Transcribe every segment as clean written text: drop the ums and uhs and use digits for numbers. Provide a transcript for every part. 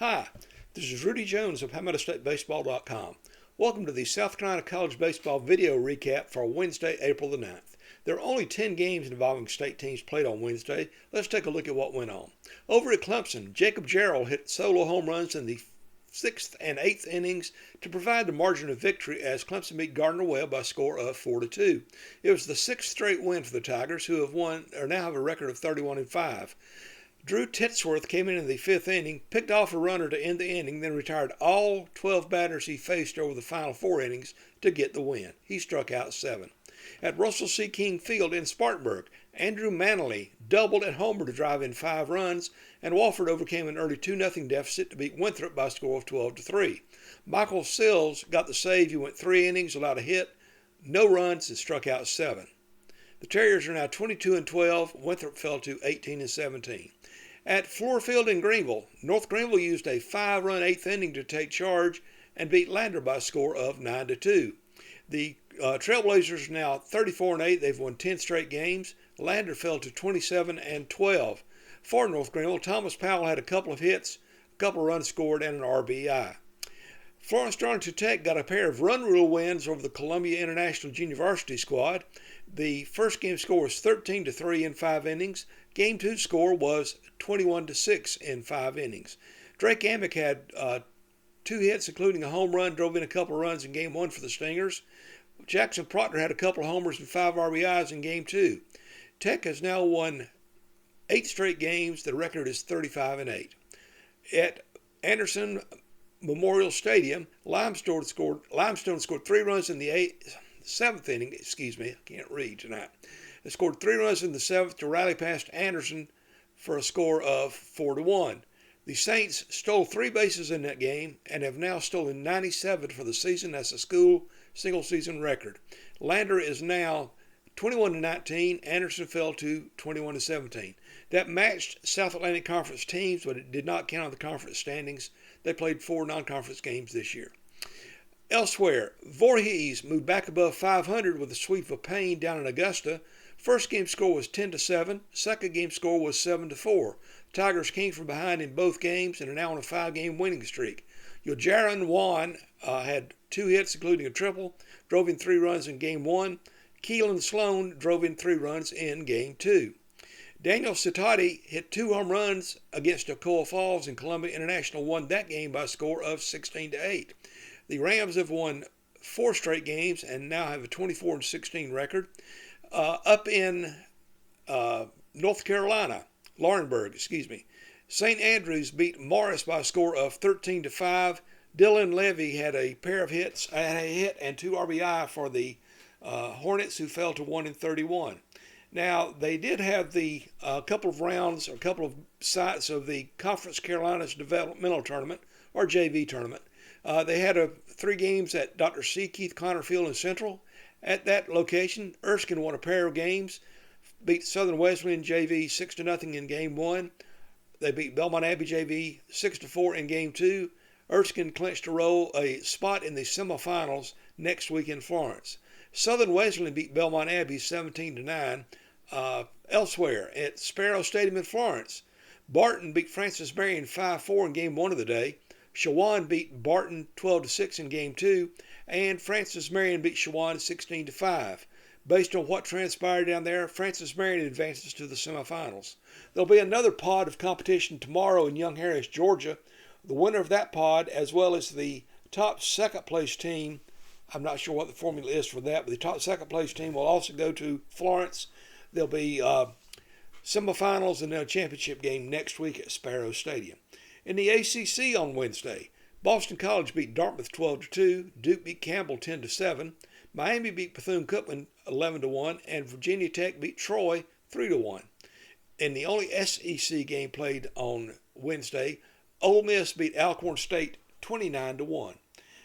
Hi, this is Rudy Jones of PalmettoStateBaseball.com. Welcome to the South Carolina College Baseball video recap for Wednesday, April the 9th. There are only 10 games involving state teams played on Wednesday. Let's take a look at what went on. Over at Clemson, Jacob Jarrell hit solo home runs in the 6th and 8th innings to provide the margin of victory as Clemson beat Gardner-Webb by a score of 4-2. It was the 6th straight win for the Tigers, who now have a record of 31-5. Drew Titsworth came in the 5th inning, picked off a runner to end the inning, then retired all 12 batters he faced over the final 4 innings to get the win. He struck out 7. At Russell C. King Field in Spartanburg, Andrew Mannelly doubled at homer to drive in 5 runs, and Wofford overcame an early 2-0 deficit to beat Winthrop by a score of 12-3. Michael Sills got the save. He went 3 innings, allowed a hit, no runs, and struck out 7. The Terriers are now 22-12. Winthrop fell to 18-17. At Floor Field in Greenville, North Greenville used a 5-run 8th inning to take charge and beat Lander by a score of 9-2. The Trailblazers are now 34-8. They've won 10 straight games. Lander fell to 27-12. For North Greenville, Thomas Powell had a couple of hits, a couple of runs scored, and an RBI. Florence Darlington Tech got a pair of run rule wins over the Columbia International Junior Varsity squad. The first game score was 13-3 in 5 innings. Game 2 score was 21-6 in 5 innings. Drake Amick had 2 hits, including a home run, drove in a couple of runs in Game 1 for the Stingers. Jackson Proctor had a couple of homers and 5 RBIs in Game 2. Tech has now won 8 straight games. The record is 35-8. At Anderson Memorial Stadium, Limestone scored 3 runs in the 7th inning. I can't read tonight. They scored 3 runs in the 7th to rally past Anderson for a score of 4-1. The Saints stole 3 bases in that game and have now stolen 97 for the season. That's a school single-season record. Lander is now 21-19. Anderson fell to 21-17. That matched South Atlantic Conference teams, but it did not count on the conference standings. They played 4 non-conference games this year. Elsewhere, Voorhees moved back above 500 with a sweep of Payne down in Augusta. First game score was 10-7. Second game score was 7-4. Tigers came from behind in both games and are now on a 5-game winning streak. Jarrell Wan had 2 hits, including a triple, drove in 3 runs in Game 1. Keelan Sloan drove in 3 runs in Game 2. Daniel Citati hit 2 home runs against Ocoa Falls, and Columbia International won that game by a score of 16-8. The Rams have won 4 straight games and now have a 24-16 record. Up in North Carolina, Laurinburg, St. Andrews beat Morris by a score of 13-5. Dylan Levy had a pair of hits, a hit and 2 RBI for the Hornets, who fell to 1-31. Now, they did have the couple of sites of the Conference Carolinas Developmental Tournament, or JV tournament. They had 3 games at Dr. C. Keith Connor Field in Central. At that location, Erskine won a pair of games, beat Southern Wesleyan JV 6-0 in Game 1. They beat Belmont Abbey JV 6-4 in Game 2. Erskine clinched a spot in the semifinals next week in Florence. Southern Wesleyan beat Belmont Abbey 17-9. Elsewhere, at Sparrow Stadium in Florence, Barton beat Francis Marion 5-4 in Game 1 of the day. Shawan beat Barton 12-6 in Game 2, and Francis Marion beat Shawan 16-5. Based on what transpired down there, Francis Marion advances to the semifinals. There'll be another pod of competition tomorrow in Young Harris, Georgia. The winner of that pod, as well as the top second-place team, I'm not sure what the formula is for that, but the top second-place team will also go to Florence. There'll be semifinals and then a championship game next week at Sparrow Stadium. In the ACC on Wednesday, Boston College beat Dartmouth 12-2, Duke beat Campbell 10-7, Miami beat Bethune-Cookman 11-1, and Virginia Tech beat Troy 3-1. In the only SEC game played on Wednesday, Ole Miss beat Alcorn State 29-1.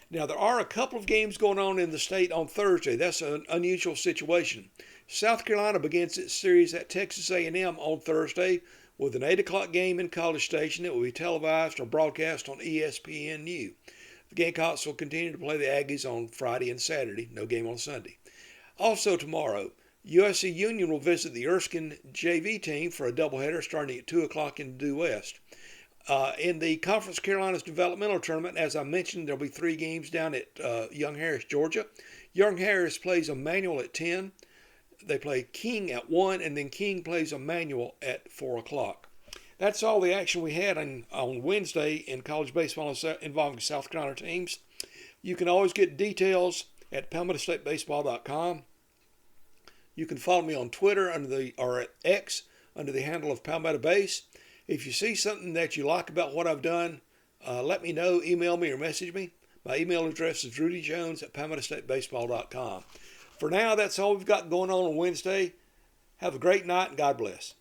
Now, there are a couple of games going on in the state on Thursday. That's an unusual situation. South Carolina begins its series at Texas A&M on Thursday with an 8 o'clock game in College Station. It will be televised or broadcast on ESPNU. The Gamecocks will continue to play the Aggies on Friday and Saturday. No game on Sunday. Also tomorrow, USC Union will visit the Erskine JV team for a doubleheader starting at 2 o'clock in Due West. In the Conference Carolinas Developmental Tournament, as I mentioned, there'll be 3 games down at Young Harris, Georgia. Young Harris plays Emmanuel at 10. They play King at 1, and then King plays Emmanuel at 4 o'clock. That's all the action we had on Wednesday in college baseball involving South Carolina teams. You can always get details at PalmettoStateBaseball.com. You can follow me on Twitter or at X under the handle of Palmetto Base. If you see something that you like about what I've done, let me know, email me or message me. My email address is rudyjones at PalmettoStateBaseball.com. For now, that's all we've got going on Wednesday. Have a great night and God bless.